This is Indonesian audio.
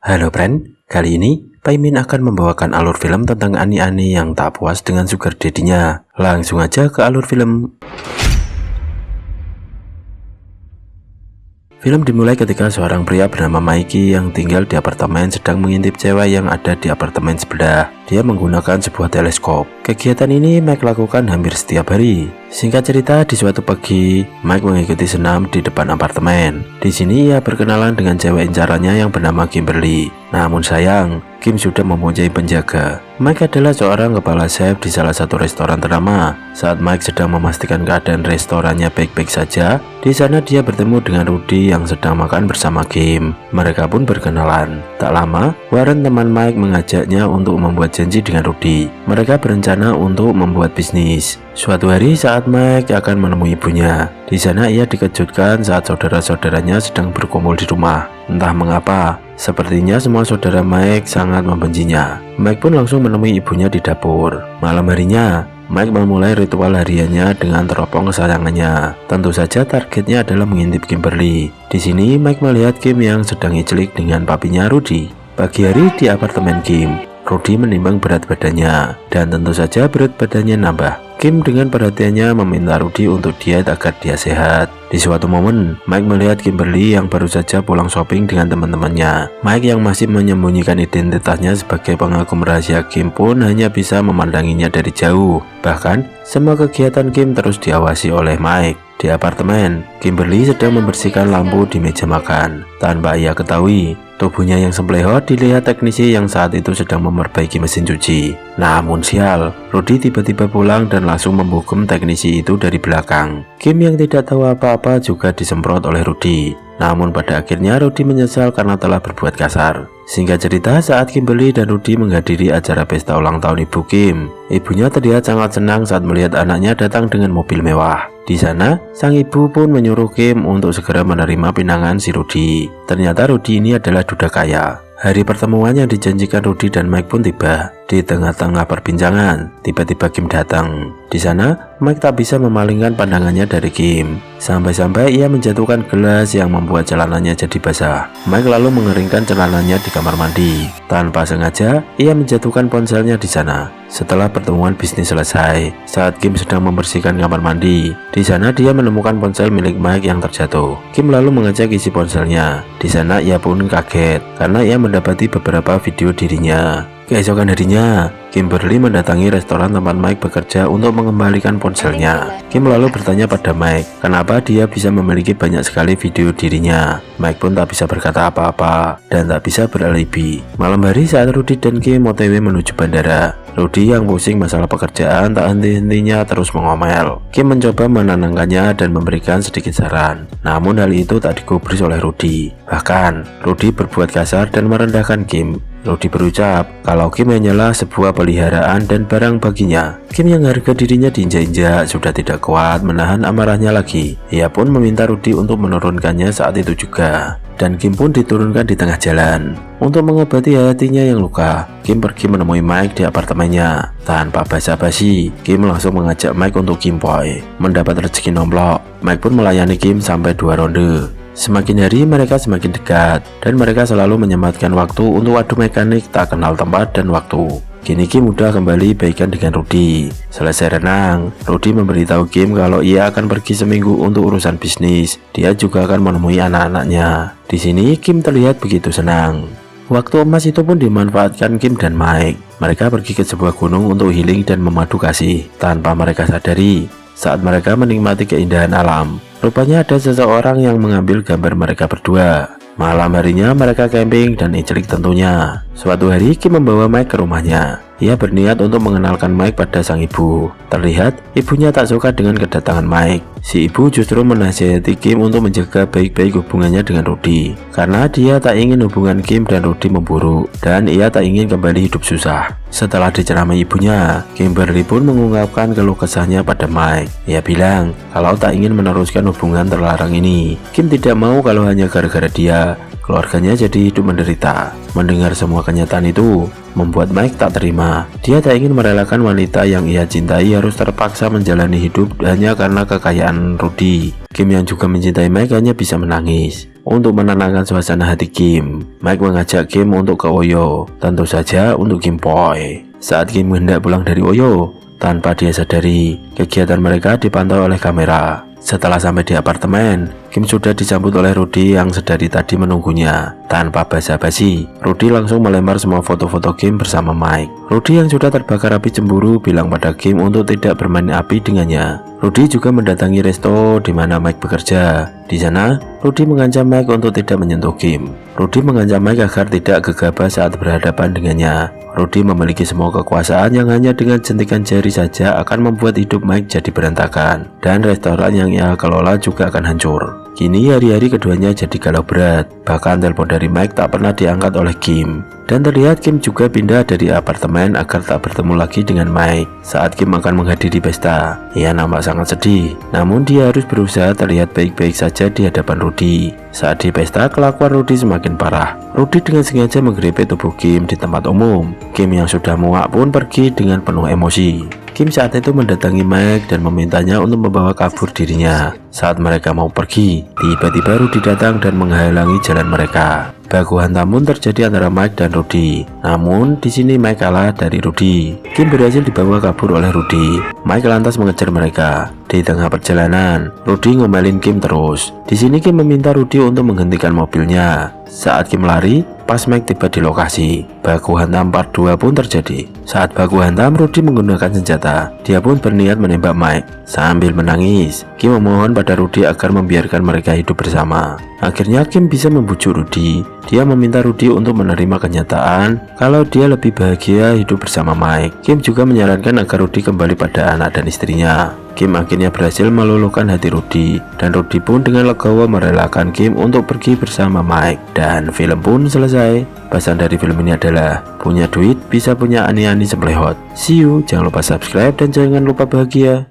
Halo friend, kali ini Paimin akan membawakan alur film tentang Ani-Ani yang tak puas dengan sugar daddy-nya. Langsung aja ke alur film. Film dimulai ketika seorang pria bernama Mikey yang tinggal di apartemen sedang mengintip cewek yang ada di apartemen sebelah. Dia menggunakan sebuah teleskop. Kegiatan ini Mike lakukan hampir setiap hari. Singkat cerita, di suatu pagi, Mike mengikuti senam di depan apartemen. Di sini ia berkenalan dengan cewek incarannya yang bernama Kimberly. Namun sayang, Kim sudah mempunyai penjaga. Mike adalah seorang kepala chef di salah satu restoran ternama. Saat Mike sedang memastikan keadaan restorannya baik-baik saja, di sana dia bertemu dengan Rudy yang sedang makan bersama Kim. Mereka pun berkenalan. Tak lama, Warren teman Mike mengajaknya untuk membuat janji dengan Rudy. Mereka berencana untuk membuat bisnis. Suatu hari saat Mike akan menemui ibunya, di sana ia dikejutkan saat saudara-saudaranya sedang berkumpul di rumah. Entah mengapa, sepertinya semua saudara Mike sangat membencinya. Mike pun langsung menemui ibunya di dapur. Malam harinya, Mike memulai ritual hariannya dengan teropong kesayangannya. Tentu saja targetnya adalah mengintip Kimberly. Di sini Mike melihat Kim yang sedang ngicilik dengan papinya Rudy. Pagi hari di apartemen Kim, Rudy menimbang berat badannya, dan tentu saja berat badannya nambah. Kim dengan perhatiannya meminta Rudy untuk diet agar dia sehat. Di suatu momen, Mike melihat Kimberly yang baru saja pulang shopping dengan teman-temannya. Mike yang masih menyembunyikan identitasnya sebagai pengagum rahasia Kim pun hanya bisa memandanginya dari jauh. Bahkan, semua kegiatan Kim terus diawasi oleh Mike. Di apartemen, Kimberly sedang membersihkan lampu di meja makan. Tanpa ia ketahui, tubuhnya yang semplehot dilihat teknisi yang saat itu sedang memperbaiki mesin cuci. Namun sial, Rudy tiba-tiba pulang dan langsung membukum teknisi itu dari belakang. Kim yang tidak tahu apa-apa juga disemprot oleh Rudy. Namun pada akhirnya Rudy menyesal karena telah berbuat kasar. Singkat cerita, saat Kimberly dan Rudy menghadiri acara pesta ulang tahun ibu Kim, ibunya terlihat sangat senang saat melihat anaknya datang dengan mobil mewah. Di sana, sang ibu pun menyuruh Kim untuk segera menerima pinangan si Rudy. Ternyata Rudy ini adalah duda kaya. Hari pertemuan yang dijanjikan Rudy dan Mike pun tiba. Di tengah-tengah perbincangan, tiba-tiba Kim datang. Di sana, Mike tak bisa memalingkan pandangannya dari Kim. Sampai-sampai ia menjatuhkan gelas yang membuat celananya jadi basah. Mike lalu mengeringkan celananya di kamar mandi. Tanpa sengaja, ia menjatuhkan ponselnya di sana. Setelah pertemuan bisnis selesai, saat Kim sedang membersihkan kamar mandi, di sana dia menemukan ponsel milik Mike yang terjatuh. Kim lalu mengecek isi ponselnya. Di sana ia pun kaget karena ia mendapati beberapa video dirinya. Keesokan harinya, Kimberly mendatangi restoran tempat Mike bekerja untuk mengembalikan ponselnya. Kim lalu bertanya pada Mike, kenapa dia bisa memiliki banyak sekali video dirinya. Mike pun tak bisa berkata apa-apa dan tak bisa beralibi. Malam hari saat Rudy dan Kim OTW menuju bandara, Rudy yang pusing masalah pekerjaan tak henti-hentinya terus mengomel. Kim mencoba menenangkannya dan memberikan sedikit saran. Namun hal itu tak digubris oleh Rudy. Bahkan, Rudy berbuat kasar dan merendahkan Kim. Rudy berucap kalau Kim hanyalah sebuah peliharaan dan barang baginya. Kim yang harga dirinya diinjak-injak sudah tidak kuat menahan amarahnya lagi. Ia pun meminta Rudy untuk menurunkannya saat itu juga. Dan Kim pun diturunkan di tengah jalan. Untuk mengobati hatinya yang luka, Kim pergi menemui Mike di apartemennya. Tanpa basa-basi, Kim langsung mengajak Mike untuk kimpoy. Mendapat rezeki nomplok, Mike pun melayani Kim sampai 2 ronde. Semakin hari mereka semakin dekat, dan mereka selalu menyempatkan waktu untuk adu mekanik tak kenal tempat dan waktu. Kini Kim udah kembali baikan dengan Rudy. Selesai renang, Rudy memberitahu Kim kalau ia akan pergi seminggu untuk urusan bisnis. Dia juga akan menemui anak-anaknya. Di sini Kim terlihat begitu senang. Waktu emas itu pun dimanfaatkan Kim dan Mike. Mereka pergi ke sebuah gunung untuk healing dan memadu kasih. Tanpa mereka sadari, saat mereka menikmati keindahan alam, rupanya ada seseorang yang mengambil gambar mereka berdua. Malam harinya mereka camping dan incelik tentunya. Suatu hari Kim membawa Mike ke rumahnya. Ia berniat untuk mengenalkan Mike pada sang ibu. Terlihat ibunya tak suka dengan kedatangan Mike. Si ibu justru menasihati Kim untuk menjaga baik-baik hubungannya dengan Rudy, karena dia tak ingin hubungan Kim dan Rudy memburuk, dan ia tak ingin kembali hidup susah. Setelah diceramai ibunya, Kimberly pun mengungkapkan keluh kesahnya pada Mike. Ia bilang kalau tak ingin meneruskan hubungan terlarang ini. Kim tidak mau kalau hanya gara-gara dia, keluarganya jadi hidup menderita. Mendengar semua kenyataan itu, membuat Mike tak terima. Dia tak ingin merelakan wanita yang ia cintai harus terpaksa menjalani hidup hanya karena kekayaan Rudy. Kim yang juga mencintai Mike hanya bisa menangis. Untuk menenangkan suasana hati Kim, Mike mengajak Kim untuk ke Oyo, tentu saja untuk Kim Poi. Saat Kim hendak pulang dari Oyo, tanpa dia sadari, kegiatan mereka dipantau oleh kamera. Setelah sampai di apartemen, Kim sudah disambut oleh Rudy yang sedari tadi menunggunya. Tanpa basa-basi, Rudy langsung melempar semua foto-foto Kim bersama Mike. Rudy yang sudah terbakar api cemburu bilang pada Kim untuk tidak bermain api dengannya. Rudy juga mendatangi resto di mana Mike bekerja. Di sana, Rudy mengancam Mike untuk tidak menyentuh Kim. Rudy mengancam Mike agar tidak gegabah saat berhadapan dengannya. Rudy memiliki semua kekuasaan yang hanya dengan jentikan jari saja akan membuat hidup Mike jadi berantakan, dan restoran yang ia kelola juga akan hancur. Kini hari-hari keduanya jadi galau berat. Bahkan telepon dari Mike tak pernah diangkat oleh Kim. Dan terlihat Kim juga pindah dari apartemen agar tak bertemu lagi dengan Mike. Saat Kim akan menghadiri pesta, ia nampak sangat sedih. Namun dia harus berusaha terlihat baik-baik saja di hadapan Rudy. Saat di pesta, kelakuan Rudy semakin parah. Rudy dengan sengaja menggerepet tubuh Kim di tempat umum. Kim yang sudah muak pun pergi dengan penuh emosi. Kim saat itu mendatangi Mike dan memintanya untuk membawa kabur dirinya. Saat mereka mau pergi, tiba-tiba Rudy datang dan menghalangi jalan mereka. Baku hantam pun terjadi antara Mike dan Rudy. Namun di sini Mike kalah dari Rudy. Kim berhasil dibawa kabur oleh Rudy. Mike lantas mengejar mereka. Di tengah perjalanan, Rudy ngomelin Kim terus. Di sini Kim meminta Rudy untuk menghentikan mobilnya. Saat Kim lari, pas Mike tiba di lokasi, baku hantam part 2 pun terjadi. Saat baku hantam, Rudy menggunakan senjata. Dia pun berniat menembak Mike. Sambil menangis, Kim memohon pada Rudy agar membiarkan mereka hidup bersama. Akhirnya Kim bisa membujuk Rudy. Dia meminta Rudy untuk menerima kenyataan kalau dia lebih bahagia hidup bersama Mike. Kim juga menyarankan agar Rudy kembali pada anak dan istrinya. Kim akhirnya berhasil meluluhkan hati Rudy, dan Rudy pun dengan legowo merelakan Kim untuk pergi bersama Mike. Dan film pun selesai. Pesan dari film ini adalah, punya duit bisa punya ani-ani semlehot. See you, jangan lupa subscribe dan jangan lupa bahagia.